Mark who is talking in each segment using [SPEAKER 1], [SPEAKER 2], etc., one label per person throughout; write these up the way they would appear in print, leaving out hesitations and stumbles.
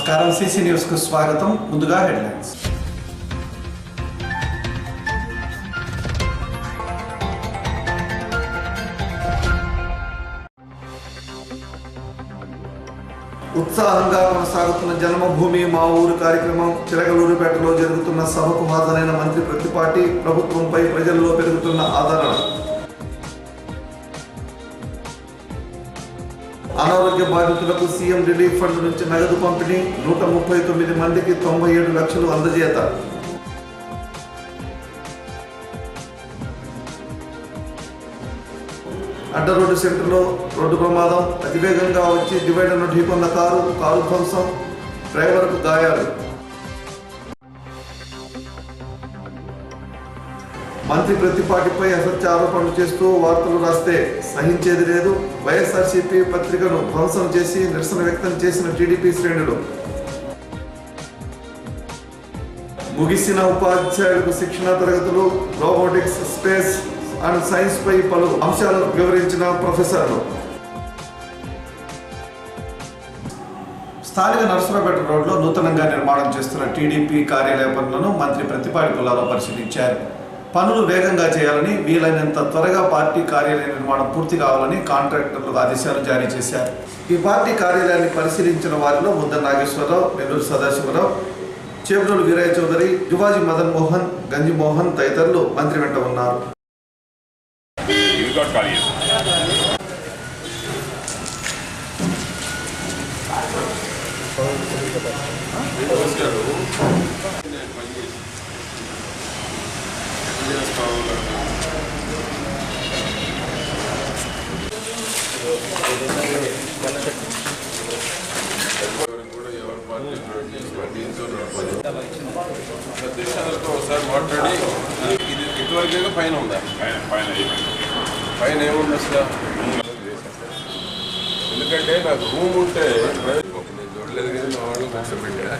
[SPEAKER 1] నమస్కారం CC news కు స్వాగతం. ముందుగా హెడ్లైన్స్. ఉత్సాహంగా కొనసాగుతున్న జన్మభూమి మా ఊరు కార్యక్రమం. చిలకలూరుపేటలో జరుగుతున్న సభకు హాజరైన మంత్రి ప్రతిపాటి ప్రభుత్వంపై ప్రజల్లో పెరుగుతున్న ఆదరణ. అనారోగ్య బాధితులకు సీఎం రిలీఫ్ ఫండ్ నుంచి నగదు పంపిణీ. 139 మందికి 97 లక్షలు అందజేత. అడ్డ రోడ్డు సెంటర్లో రోడ్డు ప్రమాదం. అతివేగంగా వచ్చి డివైడర్ను ఢీకొన్న కారు ధ్వంసం. డ్రైవర్కు గాయాలు. మంత్రి ప్రతిపాటిపై అసత్య ఆరోపణలు చేస్తూ వార్తలు రాస్తే సహించేది లేదు. వైఎస్ఆర్సీపీ పత్రికను ధ్వంసం చేసి నిరసన వ్యక్తం చేసిన టీడీపీ శ్రేణులు. ముగిసిన ఉపాధ్యాయులకు శిక్షణ తరగతులు. రోబోటిక్స్, స్పేస్ అండ్ సైన్స్ పై పలు అంశాలను వివరించిన ప్రొఫెసర్లు. స్థానిక నరసరావుపేట రోడ్లో నూతనంగా నిర్మాణం చేస్తున్న టీడీపీ కార్యాలయ పనులను మంత్రి ప్రతిపాటి పుల్లారావు పరిశీలించారు. పనులు వేగంగా చేయాలని, వీలైనంత త్వరగా పార్టీ కార్యాలయ నిర్మాణం పూర్తి కావాలని కాంట్రాక్టర్లకు ఆదేశాలు జారీ చేశారు. ఈ పార్టీ కార్యాలయాన్ని పరిశీలించిన వారిలో ముద్ద నాగేశ్వరరావు, నెల్లూరు సదాశివరావు, చేబ్రోలు వీరయ్య చౌదరి, జువాజీ మదన్ మోహన్, గంజి మోహన్ తదితరులు మంత్రి వెంట ఉన్నారు.
[SPEAKER 2] ఒకసారి మాట్లాడి ఇది ఇటువరకు పైన ఉందా? పైన ఏముంది అసలు? ఎందుకంటే నాకు రూమ్ ఉంటే నేను చూడలేదు కానీ మా వాళ్ళు కష్టపెట్టా.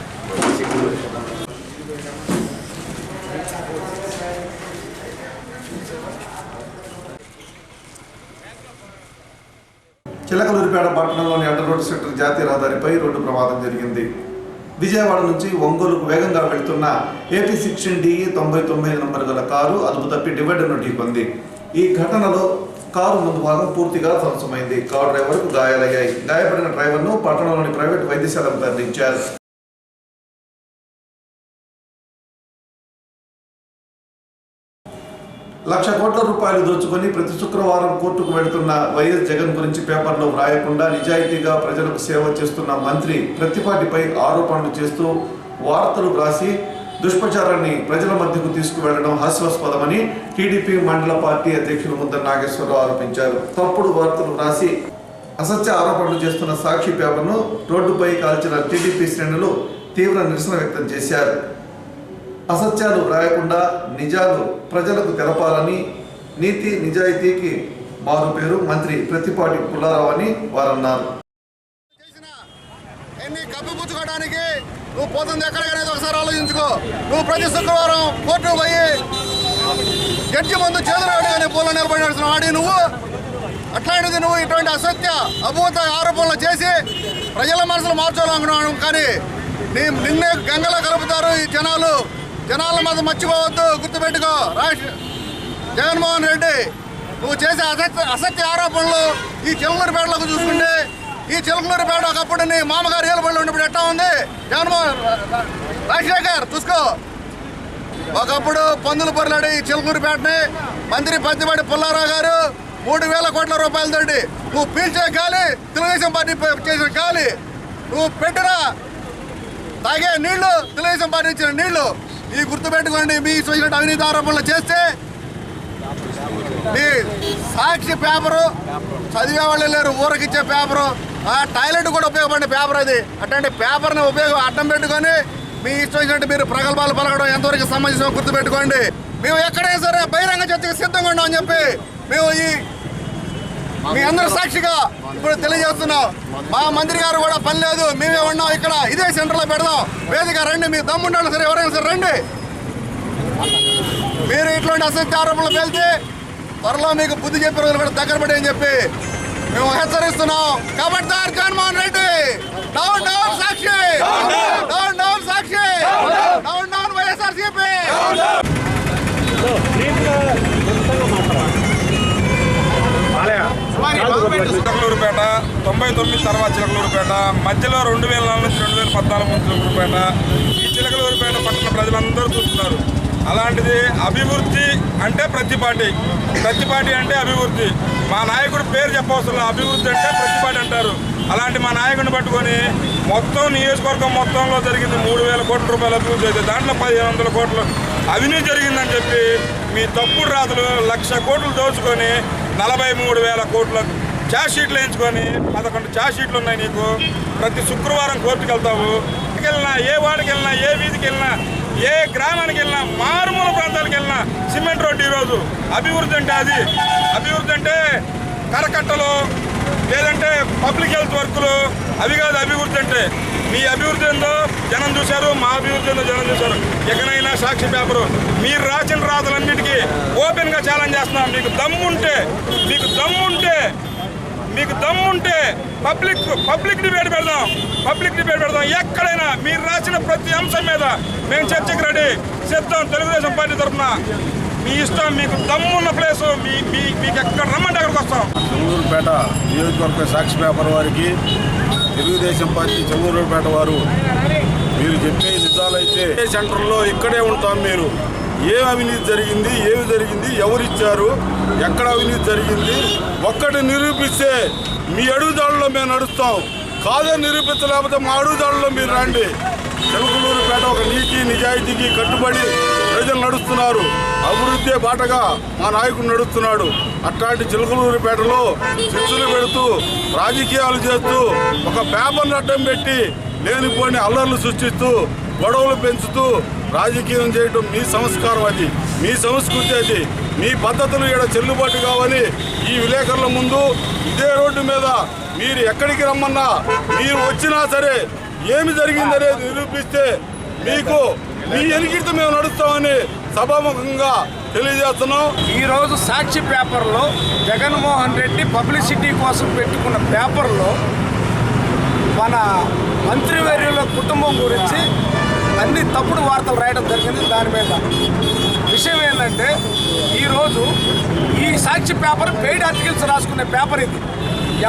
[SPEAKER 1] చిలకలూరిపేట పట్టణంలోని అడ్డ రోడ్డు సెంటర్ జాతీయ రహదారిపై రోడ్డు ప్రమాదం జరిగింది. విజయవాడ నుంచి ఒంగోలుకు వేగంగా వెళ్తున్న ఏపీ 16DE 99 నంబర్ గల కారు అదుపు తప్పి డివైడర్ను ఢీకొంది. ఈ ఘటనలో కారు ముందు భాగం పూర్తిగా ధ్వంసమైంది. కారు డ్రైవర్కు గాయాలయ్యాయి. గాయపడిన డ్రైవర్ను పట్టణంలోని ప్రైవేట్ వైద్యశాలకు తరలించారు. ₹1,00,000 కోట్ల దోచుకొని ప్రతి శుక్రవారం కోర్టుకు వెళుతున్న వైఎస్ జగన్ గురించి పేపర్లో వ్రాయకుండా నిజాయితీగా ప్రజలకు సేవ చేస్తున్న మంత్రి ప్రతిపాటిపై ఆరోపణలు చేస్తూ వార్తలు రాసి దుష్ప్రచారాన్ని ప్రజల మధ్యకు తీసుకువెళ్లడం హాస్యాస్పదమని టీడీపీ మండల పార్టీ అధ్యక్షులు ముద్ద నాగేశ్వరరావు ఆరోపించారు. తప్పుడు వార్తలు రాసి అసత్య ఆరోపణలు చేస్తున్న సాక్షి పేపర్ను రోడ్డుపై కాల్చిన టీడీపీ శ్రేణులు తీవ్ర నిరసన వ్యక్తం చేశారు. అసత్యాలు రాయకుండా నిజాలు ప్రజలకు తెలపాలని, నీతి నిజాయితీకి మారు పేరు మంత్రి ప్రతిపాటి పుల్లారావు అని వారన్నారు.
[SPEAKER 3] కప్పిపుచ్చుకోవడానికి నువ్వు పోతుంది ఎక్కడికనేది ఒకసారి ఆలోచించుకో. నువ్వు ప్రతి శుక్రవారం కోర్టు పోయి జడ్జి ముందు చేతులు పూల నిలబడి ఆడి నువ్వు అట్లాంటిది నువ్వు ఇటువంటి అసత్య అభూత ఆరోపణలు చేసి ప్రజల మనసులు మార్చాలనుకున్నాను. కానీ నిన్నే గంగలో కలుపుతారు ఈ జనాల మీద మర్చిపోవద్దు, గుర్తుపెట్టుకో. జగన్మోహన్ రెడ్డి నువ్వు చేసే అసత్య ఆరోపణలు ఈ చిలకలూరుపేటలోకి చూసుకుంటే, ఈ చిలకలూరుపేట ఒకప్పుడు నీ మామగారు ఏలుబడిలో ఉన్నప్పుడు ఎట్టా ఉంది? జగన్మోహన్ రాజశేఖర్ చూసుకో. ఒకప్పుడు పందులు పొరలాడి ఈ చిలకలూరుపేటని మంత్రి ప్రతిపాటి పుల్లారావు గారు 3,000 కోట్ల రూపాయలతోటి నువ్వు పీల్చే గాలి, తెలుగుదేశం పార్టీ చేసిన గాలి, నువ్వు పెట్టిన తాగే నీళ్లు, తెలుగుదేశం పార్టీ ఇచ్చిన నీళ్లు. ఈ గుర్తుపెట్టుకోండి. మీ సోషల్ అవినీతి ఆరోపణలు చేస్తే మీ సాక్షి పేపరు చదివే వాళ్ళు లేరు, ఊరకిచ్చే పేపరు, టాయిలెట్ కూడా ఉపయోగపడే పేపర్ అది. అట్లాంటి పేపర్ని అడ్డం పెట్టుకొని మీ ఇష్టం మీరు ప్రగల్భాలు పలకడం ఎంతవరకు సమంజసం గుర్తుపెట్టుకోండి. మేము ఎక్కడైనా సరే బహిరంగ చర్చకు సిద్ధంగా ఉన్నామని చెప్పి మేము మీ అందరూ సాక్షిగా ఇప్పుడు తెలియజేస్తున్నాం. మా మంత్రి గారు కూడా పని లేదు, మేమే ఉన్నాం ఇక్కడ, ఇదే సెంటర్లో పెడదాం, వేదిక రండి, మీ దమ్ముండాలి సరే ఎవరైనా సరే రండి. మీరు ఇట్లాంటి అసత్య ఆరోపణలు వెళ్తే త్వరలో మీకు బుద్ధి చెప్పే రోజులు కూడా దగ్గర పడే అని చెప్పి మేము హెచ్చరిస్తున్నాం. ఖబర్దార్ జగన్మోహన్ రెడ్డి, డౌన్ డౌన్ సాక్షి, డౌన్ డౌన్ సాక్షి, డౌన్ డౌన్ వైఎస్ఆర్సీపీ.
[SPEAKER 2] చిలకలూరుపేట 99 తర్వాత చిలకలూరుపేట మధ్యలో 2004 నుంచి 2014 ముందు చిలకలూరుపేట. ఈ చిలకలూరుపేట పట్టణ ప్రజలందరూ చూస్తున్నారు. అలాంటిది అభివృద్ధి అంటే ప్రతి పార్టీ అంటే అభివృద్ధి. మా నాయకుడు పేరు చెప్పవసరం, అభివృద్ధి అంటే ప్రతి పార్టీ అంటారు. అలాంటి మా నాయకుడిని పట్టుకొని మొత్తం నియోజకవర్గం మొత్తంలో జరిగింది 3000 కోట్ల రూపాయల అభివృద్ధి అయితే దాంట్లో 1500 కోట్లు అవినీతి జరిగిందని చెప్పి మీ తప్పుడు రాతలు 1,00,000 కోట్లు దోచుకొని 43,000 కోట్ల ఛార్జ్ షీట్లు వేయించుకొని 11 ఛార్జ్ షీట్లు ఉన్నాయి నీకు. ప్రతి శుక్రవారం కోర్టుకు వెళ్తావు. వెళ్ళినా ఏ వార్డుకి వెళ్ళినా ఏ వీధికి వెళ్ళినా ఏ గ్రామానికి వెళ్ళినా మారుమూల ప్రాంతాలకు వెళ్ళినా సిమెంట్ రోడ్డు. ఈరోజు అభివృద్ధి అంటే అది. అభివృద్ధి అంటే కరకట్టలు లేదంటే పబ్లిక్ హెల్త్ వర్కులు అవి కాదు అభివృద్ధి అంటే. మీ అభివృద్ధి ఏందో జనం చూశారు, మా అభివృద్ధి ఏందో జనం చూశారు. ఎక్కడైనా సాక్షి పేపరు మీరు రాసిన రాతలన్నిటికీ ఓపెన్గా ఛాలెంజ్ చేస్తున్నాం. మీకు దమ్ముంటే పబ్లిక్ డిబేట్ పెడదాం. ఎక్కడైనా మీరు రాసిన ప్రతి అంశం మీద మేము చర్చకు రెడీ సిద్ధం. తెలుగుదేశం పార్టీ తరఫున మీ ఇష్టం. మీకు దమ్మున్న ప్లేసు మీకు ఎక్కడ రమ్మంటే అక్కడికి వస్తాం.
[SPEAKER 4] చెంగూరుపేట నియోజకవర్గ సాక్షి పేపర్ వారికి తెలుగుదేశం పార్టీ చెంగూరుపేట వారు మీరు చెప్పే నిజాలైతే సెంటర్లో ఇక్కడే ఉంటాం. మీరు ఏ అవినీతి జరిగింది, ఏమి జరిగింది, ఎవరిచ్చారు, ఎక్కడ అవినీతి జరిగింది ఒక్కటి నిరూపిస్తే మీ అడుగుదాడుల్లో మేము నడుస్తాం. కాదే నిరూపించలేకపోతే మా అడుగుదాడుల్లో మీరు రండి. చెంగూరుపేట ఒక నీతి నిజాయితీకి కట్టుబడి ప్రజలు నడుస్తున్నారు. అభివృద్ధి బాటగా మా నాయకుడు నడుస్తున్నాడు. అట్లాంటి చిలకలూరుపేటలో శిక్షలు పెడుతూ రాజకీయాలు చేస్తూ ఒక పేపర్ని అడ్డం పెట్టి లేనిపోని అల్లర్లు సృష్టిస్తూ గొడవలు పెంచుతూ రాజకీయం చేయడం మీ సంస్కారం, అది మీ సంస్కృతి, అది మీ పద్ధతులు ఇక్కడ చెల్లుబాటు కావని ఈ విలేకరుల ముందు ఇదే రోడ్డు మీద మీరు ఎక్కడికి రమ్మన్నా మీరు వచ్చినా సరే ఏమి జరిగిందనేది నిరూపిస్తే మీకు మీ ఎనికిడితో మేము నడుస్తామని సభాముఖంగా తెలియజేస్తున్నాం.
[SPEAKER 5] ఈరోజు సాక్షి పేపర్లో జగన్మోహన్ రెడ్డి పబ్లిసిటీ కోసం పెట్టుకున్న పేపర్లో మన మంత్రివర్యుల కుటుంబం గురించి అన్ని తప్పుడు వార్తలు రాయడం జరిగింది. దాని మీద విషయం ఏంటంటే ఈరోజు ఈ సాక్షి పేపర్ పెయిడ్ ఆర్టికల్స్ రాసుకునే పేపర్ ఇది.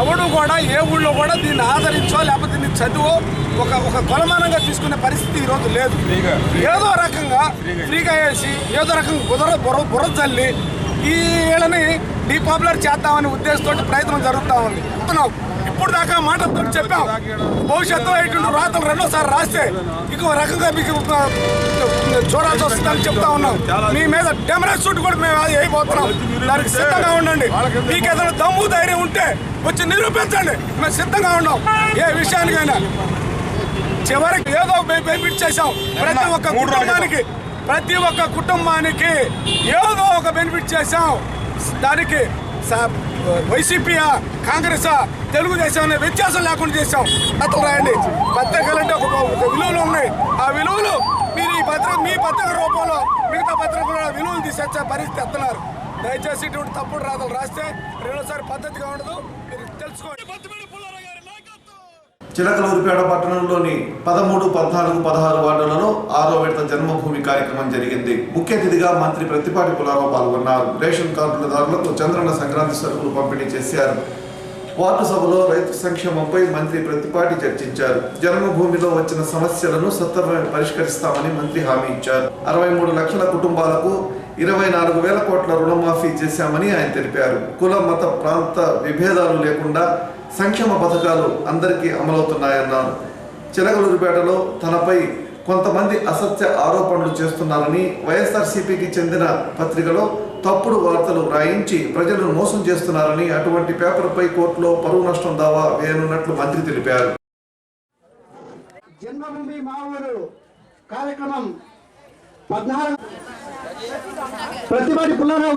[SPEAKER 5] ఎవడు కూడా ఏ ఊళ్ళో కూడా దీన్ని ఆదరించో లేకపోతే దీన్ని చదువో ఒక కొలమానంగా తీసుకునే పరిస్థితి ఈరోజు లేదు. ఏదో రకంగా ఫ్రీగా వేసి ఏదో రకంగా బుర్ర చల్లి ఈ వీళ్ళని డీపాపులర్ చేద్దామనే ఉద్దేశంతో ప్రయత్నం జరుగుతూ ఉంది. ఇప్పుడు దాకా మాటతో చెప్పాం, భవిష్యత్తులో ఇటువంటి రాతలు రెండోసారి రాస్తే ఇంకో రకంగా మీకు చూడాల్సి వస్తుందని చెప్తా ఉన్నాం. మీ మీద డెమరేజ్ షూట్ కూడా మేము అయిపోతున్నాం. దానికి సిద్ధంగా ఉండండి. మీకు ఏదైనా దమ్ము ధైర్యం ఉంటే వచ్చి నిరూపించండి. మేము సిద్ధంగా ఉన్నాం ఏ విషయానికైనా. చివరికి ఏదో బెనిఫిట్ చేసాం. ప్రతి ఒక్క కుటుంబానికి ఏదో ఒక బెనిఫిట్ చేసాం. దానికి వైసీపీయా కాంగ్రెసా తెలుగుదేశం అనే వ్యత్యాసం లేకుండా చేసాం. అతను రాయండి. పత్రికలు అంటే ఒక విలువలు ఉన్నాయి. ఆ విలువలు మీరు మీ పత్రిక రూపంలో మిగతా పత్రికల విలువలు తీసేచ్చే పరిస్థితి ఎత్తున్నారు. దయచేసి ఇటువంటి తప్పుడు రాతలు రాస్తే రెండోసారి పద్ధతిగా ఉండదు. మీరు తెలుసుకోండి.
[SPEAKER 1] చిలకలూరుపేట పట్టణంలోని 13, 14, 16 వార్డులలో 6వ విడత జన్మభూమి కార్యక్రమం జరిగింది. ముఖ్య అతిథిగా మంత్రి ప్రత్తిపాటి పుల్లారావు పాల్గొన్నారు. రేషన్ కార్డులదారులకు చంద్రన్న సంక్రాంతి సరుకులు పంపిణీ చేశారు. వార్డు సభలో రైతు సంక్షేమంపై మంత్రి ప్రత్తిపాటి చర్చించారు. జన్మభూమిలో వచ్చిన సమస్యలను సత్వరమే పరిష్కరిస్తామని మంత్రి హామీ ఇచ్చారు. 63 లక్షల కుటుంబాలకు 24,000 కోట్ల రుణమాఫీ చేశామని ఆయన తెలిపారు. కుల మత ప్రాంత విభేదాలు లేకుండా సంక్షేమ పథకాలు అందరికీ అమలవుతున్నాయన్నారు. చిలకలూరుపేటలో తనపై కొంతమంది అసత్య ఆరోపణలు చేస్తున్నారని, వైఎస్ఆర్సీపీకి చెందిన పత్రికలో తప్పుడు వార్తలు రాయించి ప్రజలను మోసం చేస్తున్నారని, అటువంటి పేపర్పై కోర్టులో పరువు నష్టం దావా వేయనున్నట్లు మంత్రి తెలిపారు.
[SPEAKER 6] జన్మభూమి మా ఊరు కార్యక్రమం 14 ప్రతిపాటి పుల్లారావు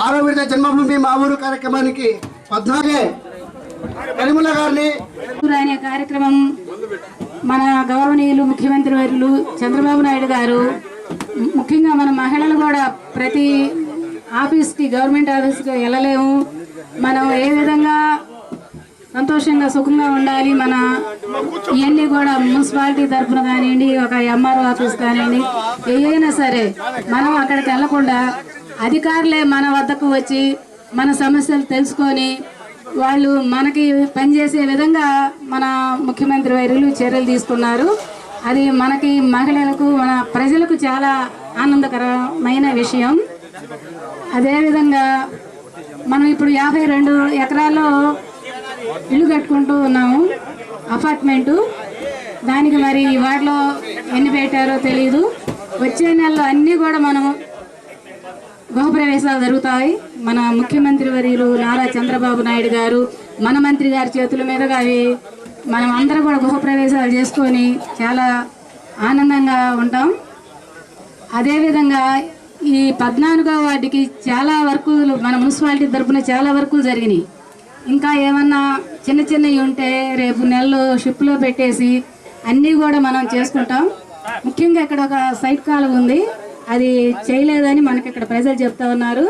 [SPEAKER 6] 6వ విడత జన్మభూమి మా ఊరు కార్యక్రమానికి 14 కరిముల గారిని
[SPEAKER 7] అనే కార్యక్రమం మన గౌరవనీయులు ముఖ్యమంత్రి వర్యులు చంద్రబాబు నాయుడు గారు ముఖ్యంగా మన మహిళలు కూడా ప్రతి ఆఫీస్కి, గవర్నమెంట్ ఆఫీస్కి వెళ్ళలేము. మనం ఏ విధంగా సంతోషంగా సుఖంగా ఉండాలి, మన ఇవన్నీ కూడా మున్సిపాలిటీ తరఫున కానివ్వండి, ఒక ఎంఆర్ఓ ఆఫీస్ కానివ్వండి, ఏదైనా సరే మనం అక్కడికి వెళ్లకుండా అధికారులే మన వద్దకు వచ్చి మన సమస్యలు తెలుసుకొని వాళ్ళు మనకి పనిచేసే విధంగా మన ముఖ్యమంత్రి వర్యులు చర్యలు తీసుకున్నారు. అది మనకి మహిళలకు, మన ప్రజలకు చాలా ఆనందకరమైన విషయం. అదేవిధంగా మనం ఇప్పుడు 52 ఎకరాల్లో ఇల్లు కట్టుకుంటూ ఉన్నాము, అపార్ట్మెంటు. దానికి మరి వాటిలో ఎన్ని పెట్టారో తెలీదు. వచ్చే నెలలో అన్నీ కూడా మనం గృహప్రవేశాలు జరుగుతాయి. మన ముఖ్యమంత్రి వర్యులు నారా చంద్రబాబు నాయుడు గారు, మన మంత్రి గారి చేతుల మీదుగా అవి మనం అందరూ కూడా గృహప్రవేశాలు చేసుకొని చాలా ఆనందంగా ఉంటాం. అదేవిధంగా ఈ 14వ వార్డుకి చాలా వర్కులు మన మున్సిపాలిటీ తరఫున చాలా వర్కులు జరిగినాయి. ఇంకా ఏమన్నా చిన్న చిన్నవి ఉంటే రేపు నెలలో షిప్లో పెట్టేసి అన్నీ కూడా మనం చేసుకుంటాం. ముఖ్యంగా ఇక్కడ ఒక సైడ్ కాలువ ఉంది, అది చేయలేదని మనకి ఇక్కడ ప్రజలు చెప్తా ఉన్నారు.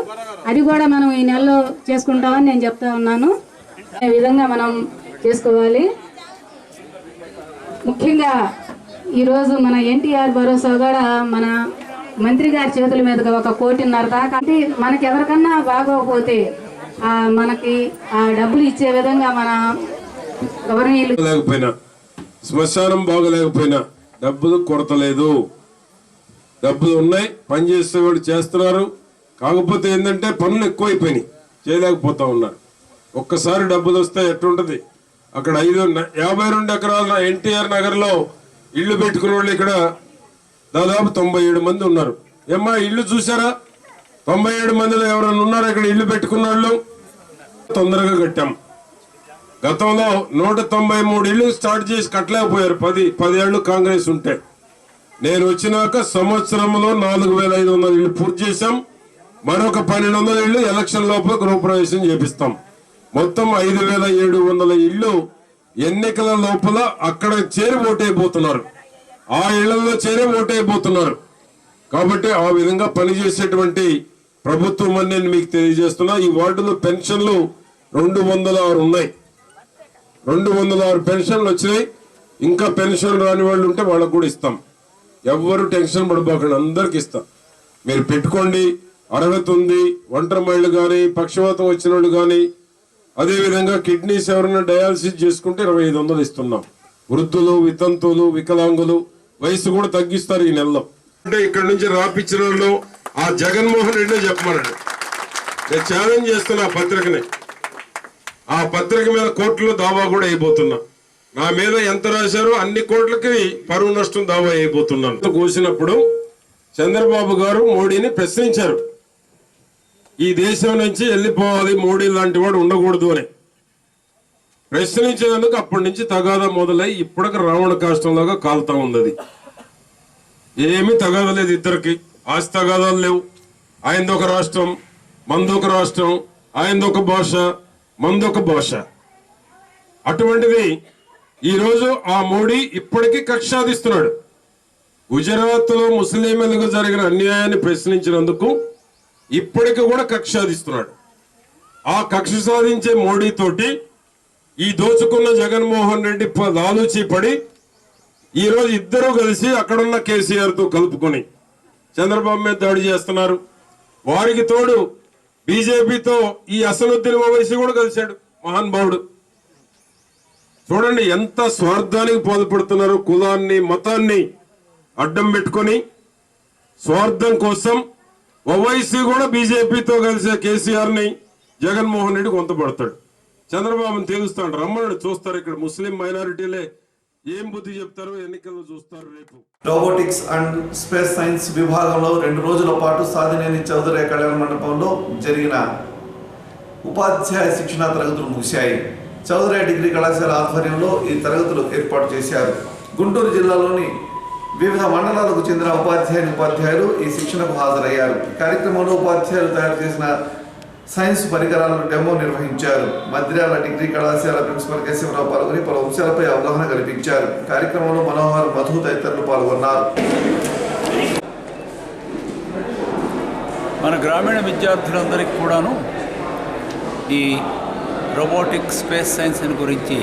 [SPEAKER 7] అది కూడా మనం ఈ నెలలో చేసుకుంటామని నేను చెప్తా ఉన్నాను. ఈ విధంగా మనం చేసుకోవాలి. ముఖ్యంగా ఈరోజు మన ఎన్టీఆర్ భరోసా కూడా మన మంత్రి గారి చేతుల మీదుగా 1.5 కోటి దాకా, అంటే మనకి ఎవరికన్నా బాగోకపోతే మనకి ఆ డబ్బులు ఇచ్చే విధంగా మన గవర్నమెంట్
[SPEAKER 8] లేకపోయినా, శ్మశానం బాగలేకపోయినా డబ్బులు కొరత లేదు. డబ్బులు ఉన్నాయి, పని చేసేవాడు చేస్తున్నారు. కాకపోతే ఏంటంటే పనులు ఎక్కువైపోయినాయి, చేయలేకపోతా ఉన్నారు. ఒక్కసారి డబ్బులు వస్తే ఎట్టుంటది. అక్కడ 52 ఎకరాల ఎన్టీఆర్ నగర్లో ఇల్లు పెట్టుకున్న వాళ్ళు ఇక్కడ దాదాపు 97 మంది ఉన్నారు. ఏమ్మా ఇల్లు చూసారా? 97 మందిలో ఎవరైనా ఉన్నారు ఇక్కడ ఇల్లు పెట్టుకున్న వాళ్ళు? తొందరగా కట్టాం. గతంలో 193 ఇల్లు స్టార్ట్ చేసి కట్టలేకపోయారు 10 ఏళ్ళు కాంగ్రెస్ ఉంటే. నేను వచ్చినాక సంవత్సరంలో 4500 ఇల్లు పూర్తి చేశాం. మరొక 1200 ఇల్లు ఎలక్షన్ లోపల గృహప్రవేశం చేపిస్తాం. మొత్తం 5700 ఇల్లు ఎన్నికల లోపల అక్కడ చేరి ఓటైపోతున్నారు, ఆ ఇళ్లలో చేరి ఓటైపోతున్నారు. కాబట్టి ఆ విధంగా పనిచేసేటువంటి ప్రభుత్వం అని నేను మీకు తెలియజేస్తున్నా. ఈ వార్డులో పెన్షన్లు 206 ఉన్నాయి. 206 పెన్షన్లు వచ్చినాయి. ఇంకా పెన్షన్ రాని వాళ్ళు ఉంటే వాళ్ళకు కూడా ఇస్తాం. ఎవ్వరు టెన్షన్ పడిపోకండి, అందరికి ఇస్తాం. మీరు పెట్టుకోండి. అర్హత ఉంది. ఒంటరి మహిళలు కానీ, పక్షవాతం వచ్చిన వాళ్ళు కానీ, అదేవిధంగా కిడ్నీస్ ఎవరైనా డయాలసిస్ చేసుకుంటే 2500 ఇస్తున్నాం. వృద్ధులు, వితంతువులు, వికలాంగులు వయసు కూడా తగ్గిస్తారు ఈ నెలలో. అంటే ఇక్కడ నుంచి రాపించిన వాళ్ళు ఆ జగన్మోహన్ రెడ్డి చెప్పమన్నాడు. నేను ఛాలెంజ్ చేస్తున్నా ఆ పత్రికని. ఆ పత్రిక మీద కోర్టులో దావా కూడా అయిపోతున్నా. నా మీద ఎంత రాశారో అన్ని కోట్లకి పరువు నష్టం దావా అయిపోతున్నాను. కోసినప్పుడు చంద్రబాబు గారు మోడీని ప్రశ్నించారు, ఈ దేశం నుంచి వెళ్ళిపోవాలి, మోడీ లాంటి వాడు ఉండకూడదు అని ప్రశ్నించేందుకు అప్పటి నుంచి తగాదా మొదలై ఇప్పటికి రావణ కాష్టంలాగా కాలుతా ఉంది. ఏమీ తగాదా లేదు ఇద్దరికి. ఆస్తి తగాదాలు లేవు. ఆయనదొక రాష్ట్రం, మందొక రాష్ట్రం, ఆయనదొక భాష, మందొక భాష. అటువంటిది ఈరోజు ఆ మోడీ ఇప్పటికీ కక్ష సాధిస్తున్నాడు. గుజరాత్ లో ముస్లింలకు జరిగిన అన్యాయాన్ని ప్రశ్నించినందుకు ఇప్పటికి కూడా కక్ష సాధిస్తున్నాడు. ఆ కక్ష సాధించే మోడీ తోటి ఈ దోచుకున్న జగన్మోహన్ రెడ్డి లాలూచి పడి ఈరోజు ఇద్దరు కలిసి అక్కడున్న కేసీఆర్ తో కలుపుకొని చంద్రబాబు మీద దాడి చేస్తున్నారు. వారికి తోడు బీజేపీతో ఈ అసదుద్దీన్ ఓవైసీ కూడా కలిశాడు, మహానుభావుడు. చూడండి ఎంత స్వార్థానికి పాల్పడుతున్నారు. కులాన్ని, మతాన్ని అడ్డం పెట్టుకొని స్వార్థం కోసం ఓవైసీ కూడా బీజేపీతో కలిసే కేసీఆర్ ని జగన్మోహన్ రెడ్డి కొంతపడతాడు. చంద్రబాబుని తెలుస్తాడు, రమ్మని చూస్తారు. ఇక్కడ ముస్లిం మైనారిటీలే ఏం బుద్ధి చెప్తారో ఎన్నికల్లో చూస్తారు రేపు.
[SPEAKER 1] రోబోటిక్స్ అండ్ స్పేస్ సైన్స్ విభాగంలో 2 రోజుల పాటు సాధినేని చౌదరి కళ్యాణ మండపంలో జరిగిన ఉపాధ్యాయ శిక్షణ తరగతులు ముగిశాయి. చౌదరి డిగ్రీ కళాశాల ఆధ్వర్యంలో ఈ తరగతులు ఏర్పాటు చేశారు. గుంటూరు జిల్లాలోని వివిధ మండలాలకు చెందిన ఉపాధ్యాయులు ఈ శిక్షణకు హాజరయ్యారు. కార్యక్రమంలో ఉపాధ్యాయులు తయారు చేసిన సైన్స్ పరికరాలను డెమో నిర్వహించారు. మద్రాల డిగ్రీ కళాశాల ప్రిన్సిపల్ కేశవరావు పాల్గొని పలు అంశాలపై అవగాహన కల్పించారు. కార్యక్రమంలో మనోహర్, మధు తదితరులు పాల్గొన్నారు.
[SPEAKER 9] మన గ్రామీణ విద్యార్థులందరికీ కూడాను ఈ రోబోటిక్ స్పేస్ సైన్స్ గురించి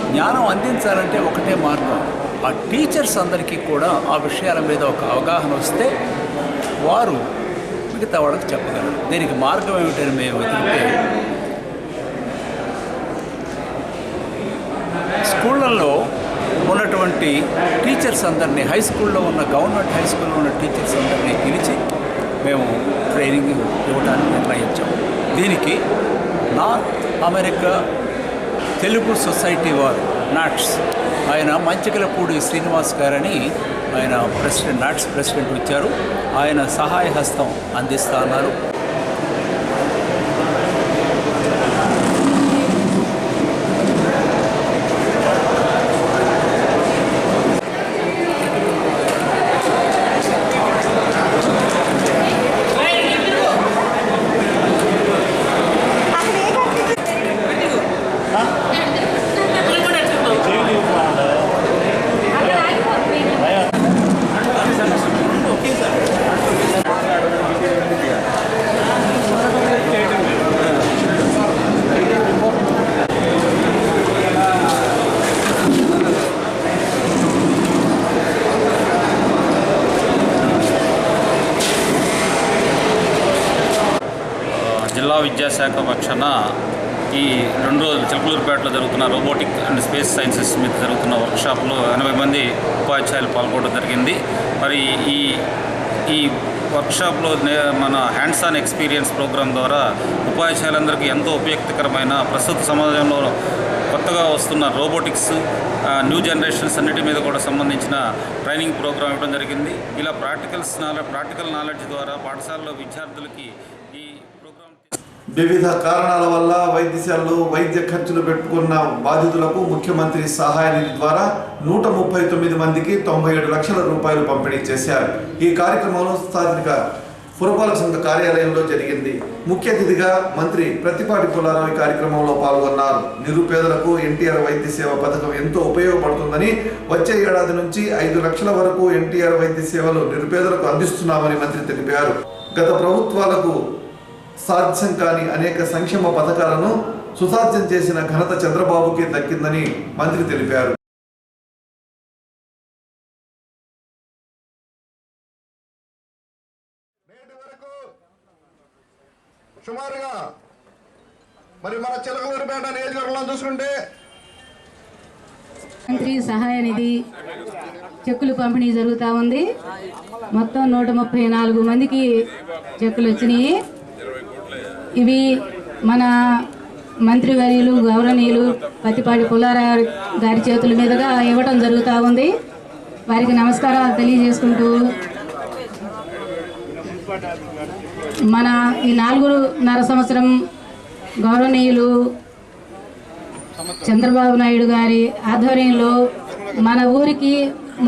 [SPEAKER 9] జ్ఞానం అందించాలంటే ఒకటే మార్గం, ఆ టీచర్స్ అందరికీ కూడా ఆ విషయాల మీద ఒక అవగాహన వస్తే వారు మిగతా వాళ్ళకి చెప్పగలరు. దీనికి మార్గం ఏమిటని మేము వెతికితే స్కూళ్ళల్లో ఉన్నటువంటి టీచర్స్ అందరినీ, హై స్కూల్లో ఉన్న గవర్నమెంట్ హై స్కూల్లో ఉన్న టీచర్స్ అందరినీ పిలిచి మేము ట్రైనింగ్ ఇవ్వడానికి నిర్ణయించాం. దీనికి నార్త్ అమెరికా తెలుగు సొసైటీ వారు నాట్స్, ఆయన మంచికలపూడి శ్రీనివాస్ గారని ఆయన ప్రెసిడెంట్, నాట్స్ ప్రెసిడెంట్ వచ్చారు. ఆయన సహాయ హస్తం అందిస్తా అన్నారు.
[SPEAKER 10] జిల్లా విద్యాశాఖ పక్షాన ఈ 2 రోజులు చిలకలూరుపేటలో జరుగుతున్న రోబోటిక్ అండ్ స్పేస్ సైన్సెస్ మీద జరుగుతున్న వర్క్షాప్లో 80 మంది ఉపాధ్యాయులు పాల్గొనడం జరిగింది. మరి ఈ వర్క్షాప్లో మన హ్యాండ్స్ ఆన్ ఎక్స్పీరియన్స్ ప్రోగ్రాం ద్వారా ఉపాధ్యాయులందరికీ ఎంతో ఉపయుక్తకరమైన, ప్రస్తుత సమాజంలో కొత్తగా వస్తున్న రోబోటిక్స్, న్యూ జనరేషన్స్ అన్నిటి మీద కూడా సంబంధించిన ట్రైనింగ్ ప్రోగ్రాం ఇవ్వడం జరిగింది. ఇలా ప్రాక్టికల్ నాలెడ్జ్ ద్వారా పాఠశాలలో విద్యార్థులకి ఈ ప్రోగ్రాం
[SPEAKER 1] వివిధ కారణాల వల్ల వైద్యశాలలో వైద్య ఖర్చులు పెట్టుకున్న బాధితులకు ముఖ్యమంత్రి సహాయ నిధి ద్వారా 139 మందికి 97 లక్షల రూపాయలు పంపిణీ చేశారు. ఈ కార్యక్రమంలో స్థానిక పురపాలక సంఘ కార్యాలయంలో జరిగింది. ముఖ్య అతిథిగా మంత్రి ప్రత్తిపాటి పుల్లారావు ఈ కార్యక్రమంలో పాల్గొన్నారు. నిరుపేదలకు ఎన్టీఆర్ వైద్య సేవ పథకం ఎంతో ఉపయోగపడుతుందని, వచ్చే ఏడాది నుంచి 5 లక్షల వరకు ఎన్టీఆర్ వైద్య సేవలు నిరుపేదలకు అందిస్తున్నామని మంత్రి తెలిపారు. గత ప్రభుత్వాలకు సాధ్యం కాని అనేక సంక్షేమ పథకాలను సుసాధ్యం చేసిన ఘనత చంద్రబాబుకి దక్కిందని మంత్రి తెలిపారు.
[SPEAKER 3] నేటి వరకు సుమారుగా మరి మన చిలకలూరుపేట నియోజకవర్గంలో చూసుకుంటే
[SPEAKER 7] మంత్రి సహాయ నిధి చెక్కులు పంపిణీ జరుగుతూ ఉంది. మొత్తం 134 మందికి చెక్కులు వచ్చినాయి. ఇవి మన మంత్రివర్యులు గౌరవనీయులు ప్రత్తిపాటి పుల్లారావు గారి చేతుల మీదుగా ఇవ్వటం జరుగుతూ ఉంది. వారికి నమస్కారాలు తెలియజేసుకుంటూ మన ఈ 4.5 సంవత్సరం గౌరవనీయులు చంద్రబాబు నాయుడు గారి ఆధ్వర్యంలో మన ఊరికి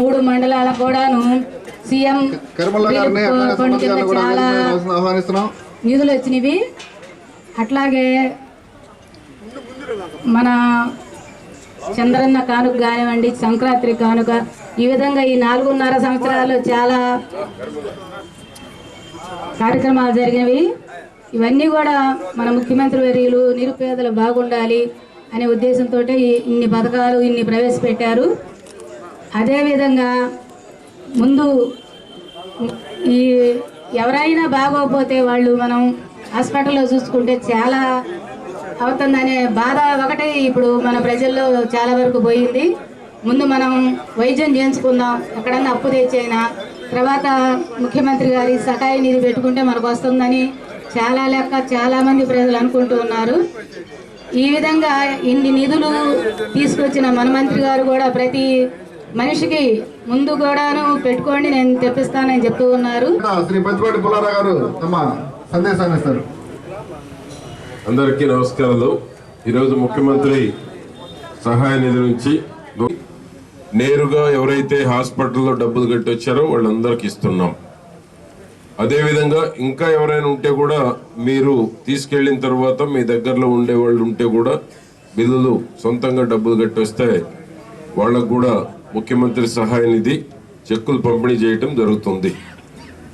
[SPEAKER 7] 3 మండలాల కూడాను సీఎం చాలా నిధులు వచ్చినవి. అట్లాగే మన చంద్రన్న కానుక కానివ్వండి, సంక్రాంతి కానుక, ఈ విధంగా ఈ 4.5 సంవత్సరాలు చాలా కార్యక్రమాలు జరిగినవి. ఇవన్నీ కూడా మన ముఖ్యమంత్రి వర్యులు నిరుపేదలు బాగుండాలి అనే ఉద్దేశంతో ఇన్ని పథకాలు ఇన్ని ప్రవేశపెట్టారు. అదేవిధంగా ముందు ఈ ఎవరైనా బాగోకపోతే వాళ్ళు మనం హాస్పిటల్లో చూసుకుంటే చాలా అవుతుందనే బాధ ఒకటే ఇప్పుడు మన ప్రజల్లో చాలా వరకు పోయింది. ముందు మనం వైద్యం చేయించుకుందాం, ఎక్కడన్నా అప్పు తెచ్చైనా, తర్వాత ముఖ్యమంత్రి గారి సహాయ నిధి పెట్టుకుంటే మనకు వస్తుందని చాలామంది ప్రజలు అనుకుంటూ ఉన్నారు. ఈ విధంగా ఇన్ని నిధులు తీసుకొచ్చిన మన మంత్రి గారు కూడా ప్రతి మనిషికి ముందు కూడాను పెట్టుకోండి, నేను తెప్పిస్తానని చెప్తూ ఉన్నారు.
[SPEAKER 3] శ్రీ ప్రత్తిపాటి పుల్లారావు గారు తమ సందేశాన్ని ఇస్తారు.
[SPEAKER 8] అందరికీ నమస్కారాలు. ఈరోజు ముఖ్యమంత్రి సహాయ నిధి నుంచి నేరుగా ఎవరైతే హాస్పిటల్లో డబ్బులు కట్టి వచ్చారో వాళ్ళందరికీ ఇస్తున్నాం. అదేవిధంగా ఇంకా ఎవరైనా ఉంటే కూడా మీరు తీసుకెళ్లిన తర్వాత మీ దగ్గరలో ఉండే వాళ్ళు ఉంటే కూడా బిల్లులు సొంతంగా డబ్బులు కట్టి వస్తే వాళ్ళకు కూడా ముఖ్యమంత్రి సహాయ నిధి చెక్కులు పంపిణీ చేయటం జరుగుతుంది.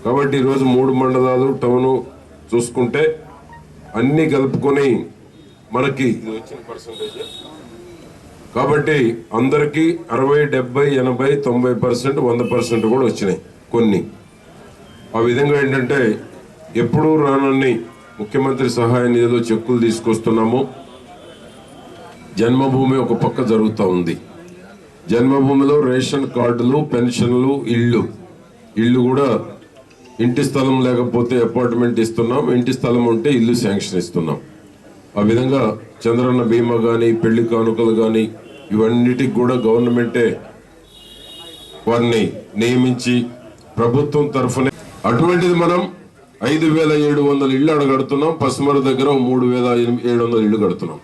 [SPEAKER 8] కాబట్టి ఈరోజు 3 మండలాలు టౌను చూసుకుంటే అన్నీ కలుపుకొని మనకి కాబట్టి అందరికీ 60, 70, 80, 90%, 100% కూడా వచ్చినాయి కొన్ని. ఆ విధంగా ఏంటంటే ఎప్పుడూ రానన్ని ముఖ్యమంత్రి సహాయ నిధిలో చెక్కులు తీసుకొస్తున్నాము. జన్మభూమి ఒక పక్క జరుగుతూ ఉంది. జన్మభూమిలో రేషన్ కార్డులు, పెన్షన్లు, ఇళ్ళు కూడా ఇంటి స్థలం లేకపోతే అపార్ట్మెంట్ ఇస్తున్నాం, ఇంటి స్థలం ఉంటే ఇల్లు శాంక్షన్ ఇస్తున్నాం. ఆ విధంగా చంద్రన్న బీమా కానీ, పెళ్లి కానుకలు కానీ ఇవన్నిటికి కూడా గవర్నమెంటే వారిని నియమించి ప్రభుత్వం తరఫున అటువంటిది మనం 5,700 ఇళ్ళు అడగడుతున్నాం. పసుమర దగ్గర 3,700 ఇళ్ళు కడుతున్నాం.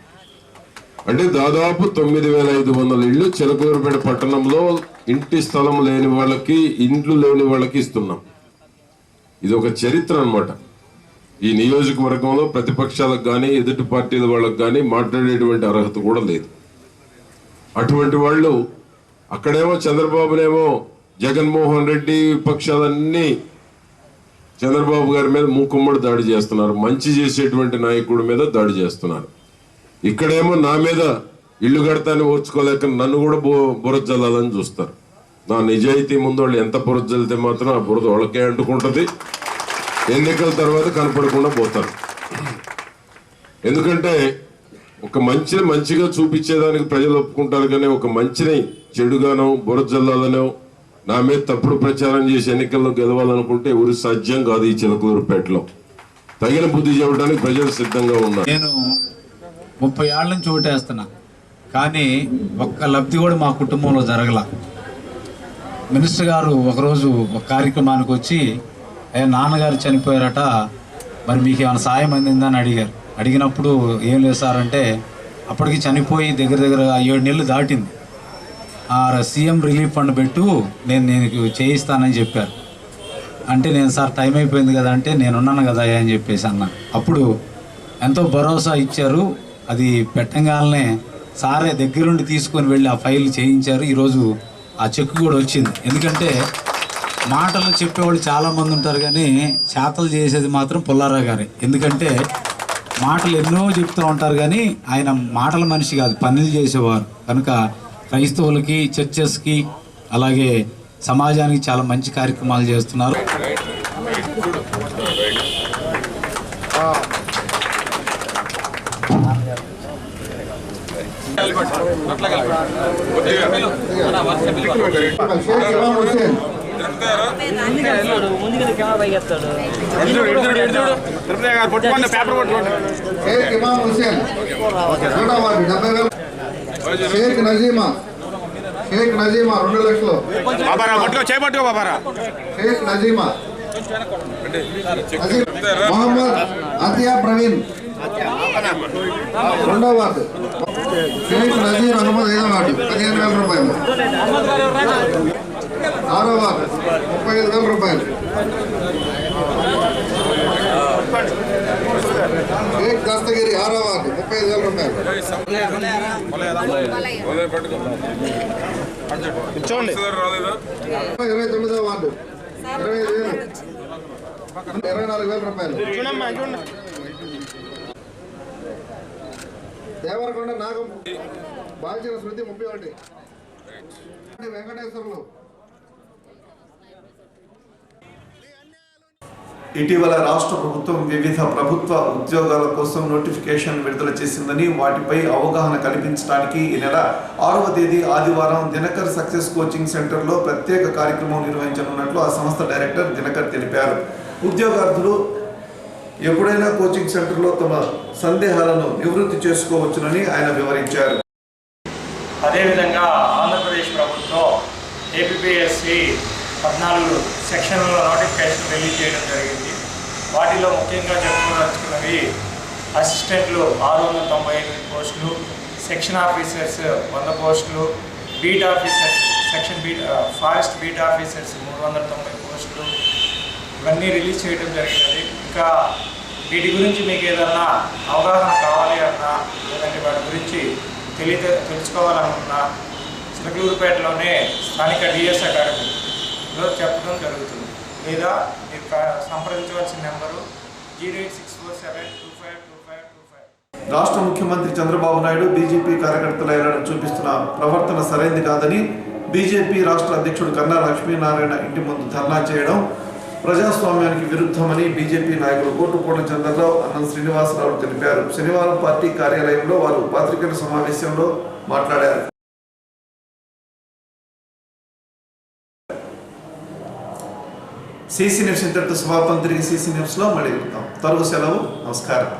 [SPEAKER 8] అంటే దాదాపు 9,500 ఇళ్ళు చిలకలూరుపేట పట్టణంలో ఇంటి స్థలం లేని వాళ్ళకి, ఇండ్లు లేని వాళ్ళకి ఇస్తున్నాం. ఇది ఒక చరిత్ర అన్నమాట. ఈ నియోజకవర్గంలో ప్రతిపక్షాలకు కానీ, ఎదుటి పార్టీల వాళ్ళకి కానీ మాట్లాడేటువంటి అర్హత కూడా లేదు. అటువంటి వాళ్ళు అక్కడేమో చంద్రబాబునేమో జగన్మోహన్ రెడ్డి విపక్షాలన్నీ చంద్రబాబు గారి మీద మూకుమ్మడి దాడి చేస్తున్నారు, మంచి చేసేటువంటి నాయకుడి మీద దాడి చేస్తున్నారు. ఇక్కడేమో నా మీద ఇల్లు కడతాని ఓర్చుకోలేక నన్ను కూడా బురద జల్లాలని చూస్తారు. నా నిజాయితీ ముందు వాళ్ళు ఎంత బురద జల్లితే మాత్రం ఆ బురద వాళ్ళకే అంటుకుంటుంది. ఎన్నికల తర్వాత కనపడకుండా పోతారు. ఎందుకంటే ఒక మంచిని మంచిగా చూపించేదానికి ప్రజలు ఒప్పుకుంటారు, కానీ ఒక మంచిని చెడుగానో బురద జల్లాలనో నా మీద తప్పుడు ప్రచారం చేసి ఎన్నికల్లో గెలవాలనుకుంటే ఎవరు సాధ్యం కాదు. ఈ చిలకలూరుపేటలో తగిన బుద్ధి చెప్పడానికి ప్రజలు సిద్ధంగా ఉన్నారు.
[SPEAKER 11] నేను 30 ఏళ్ళ నుంచి ఓటేస్తున్నా, కానీ ఒక్క లబ్ధి కూడా మా కుటుంబంలో జరగల. మినిస్టర్ గారు ఒకరోజు ఒక కార్యక్రమానికి వచ్చి నాన్నగారు చనిపోయారట, మరి మీకు ఏమైనా సాయం అందిందని అడిగారు. అడిగినప్పుడు ఏం లేదు సార్ అంటే, అప్పటికి చనిపోయి దగ్గర 7 నెలలు దాటింది. సీఎం రిలీఫ్ ఫండ్ పెట్టు, నేను చేయిస్తానని చెప్పారు. అంటే నేను సార్ టైం అయిపోయింది కదా అంటే, నేనున్నాను కదా అని చెప్పేసి అన్న. అప్పుడు ఎంతో భరోసా ఇచ్చారు. అది పెట్టంగానే సారే దగ్గరుండి తీసుకొని వెళ్ళి ఆ ఫైల్ చేయించారు. ఈరోజు ఆ చెక్ కూడా వచ్చింది. ఎందుకంటే మాటలు చెప్పేవాళ్ళు చాలామంది ఉంటారు, కానీ చేతలు చేసేది మాత్రం పుల్లారావు గారే. ఎందుకంటే మాటలు ఎన్నో చెప్తూ ఉంటారు, కానీ ఆయన మాటల మనిషి కాదు, పనులు చేసేవారు. కనుక క్రైస్తవులకి, చర్చెస్కి, అలాగే సమాజానికి చాలా మంచి కార్యక్రమాలు చేస్తున్నారు.
[SPEAKER 3] షేక్ నజీమా 2 లక్షలు. షేక్ నజీమా. మొహమ్మద్ అతియా ప్రవీణ్ 2వ వార్డు. షేక్ నజీర్ అహ్మద్ 5వ వార్డు 15,000 రూపాయలు. 6వ వార్డు 35,000 రూపాయలు. షేక్ దస్తగిరి 6వ వార్డు 35,000 రూపాయలు. 29వ వార్డు 25,000. 24,000 రూపాయలు. దేవరకొండ నాగం బాల్చిన శృతి 31. వెంకటేశ్వర్లు.
[SPEAKER 1] ఇటీవల రాష్ట్ర ప్రభుత్వం వివిధ ప్రభుత్వ ఉద్యోగాల కోసం నోటిఫికేషన్ విడుదల చేసిందని, వాటిపై అవగాహన కల్పించడానికి ఈ నెల 6వ తేదీ ఆదివారం దినకర్ సక్సెస్ కోచింగ్ సెంటర్లో ప్రత్యేక కార్యక్రమం నిర్వహించనున్నట్లు ఆ సంస్థ డైరెక్టర్ దినకర్ తెలిపారు. ఉద్యోగార్థులు ఎప్పుడైనా కోచింగ్ సెంటర్లో తమ సందేహాలను నివృత్తి చేసుకోవచ్చునని ఆయన వివరించారు.
[SPEAKER 12] అదేవిధంగా ఆంధ్రప్రదేశ్ ప్రభుత్వం ఏపీఎస్సి 14 సెక్షన్లలో నోటిఫికేషన్ రిలీజ్ చేయడం జరిగింది. వాటిలో ముఖ్యంగా చెప్పుకోదలుచుకున్నవి అసిస్టెంట్లు 698 పోస్టులు, సెక్షన్ ఆఫీసర్స్ 100 పోస్టులు, beat officers section forest beat officers 390 పోస్టులు, ఇవన్నీ రిలీజ్ చేయడం జరిగినది. ఇంకా వీటి గురించి మీకు ఏదన్నా అవగాహన కావాలి అన్నా, లేదంటే వాటి గురించి తెలుసుకోవాలనుకున్నా చిలకలూరుపేటలోనే స్థానిక డిఎస్ అకాడమీలో చెప్పడం జరుగుతుంది. లేదా మీరు సంప్రదించవలసిన నెంబరు 08647252525.
[SPEAKER 1] రాష్ట్ర ముఖ్యమంత్రి చంద్రబాబు నాయుడు బీజేపీ కార్యకర్తల ఎడల చూపిస్తున్న ప్రవర్తన సరైంది కాదని బీజేపీ రాష్ట్ర అధ్యక్షుడు కన్నా లక్ష్మీనారాయణ ఇంటి ముందు ధర్నా చేయడం ప్రజాస్వామ్యానికి విరుద్ధమని బీజేపీ నాయకులు కోటుకోట చంద్రరావు, అన్నం శ్రీనివాసరావు తెలిపారు. శనివారం పార్టీ కార్యాలయంలో వారు పాత్రికేయుల సమావేశంలో మాట్లాడారు. సీసీ న్యూస్ ఇంతటితో సమాపం. తిరిగి సీసీ న్యూస్లో మళ్ళీ వెళ్తాం. తరువు సెలవు. నమస్కారం.